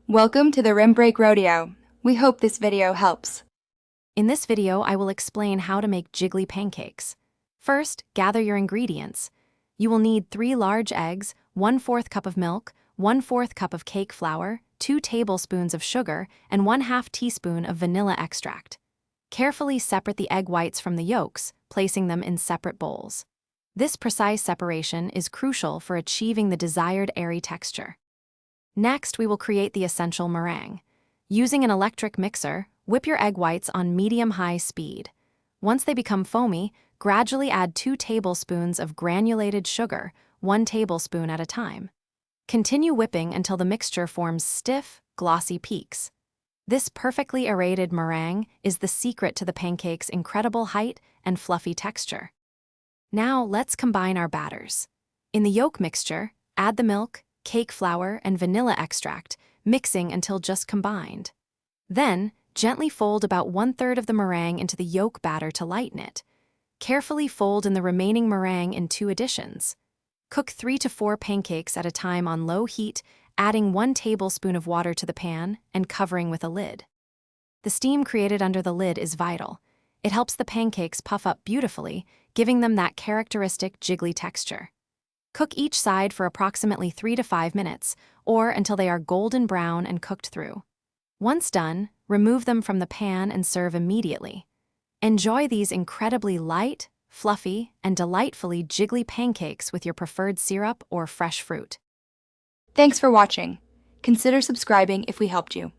Welcome to the Rim Break Rodeo. We hope this video helps. In this video, I will explain how to make jiggly pancakes. First, gather your ingredients. You will need 3 large eggs, 1/4 cup of milk, 1/4 cup of cake flour, 2 tablespoons of sugar, and 1/2 teaspoon of vanilla extract. Carefully separate the egg whites from the yolks, placing them in separate bowls. This precise separation is crucial for achieving the desired airy texture. Next, we will create the essential meringue. Using an electric mixer, whip your egg whites on medium-high speed. Once they become foamy, gradually add 2 tablespoons of granulated sugar, 1 tablespoon at a time. Continue whipping until the mixture forms stiff, glossy peaks. This perfectly aerated meringue is the secret to the pancake's incredible height and fluffy texture. Now, let's combine our batters. In the yolk mixture, add the milk, cake flour, and vanilla extract, mixing until just combined. Then, gently fold about 1/3 of the meringue into the yolk batter to lighten it. Carefully fold in the remaining meringue in 2 additions. Cook 3 to 4 pancakes at a time on low heat, adding 1 tablespoon of water to the pan and covering with a lid. The steam created under the lid is vital. It helps the pancakes puff up beautifully, giving them that characteristic jiggly texture. Cook each side for approximately 3 to 5 minutes, or until they are golden brown and cooked through. Once done, remove them from the pan and serve immediately. Enjoy these incredibly light, fluffy, and delightfully jiggly pancakes with your preferred syrup or fresh fruit. Thanks for watching. Consider subscribing if we helped you.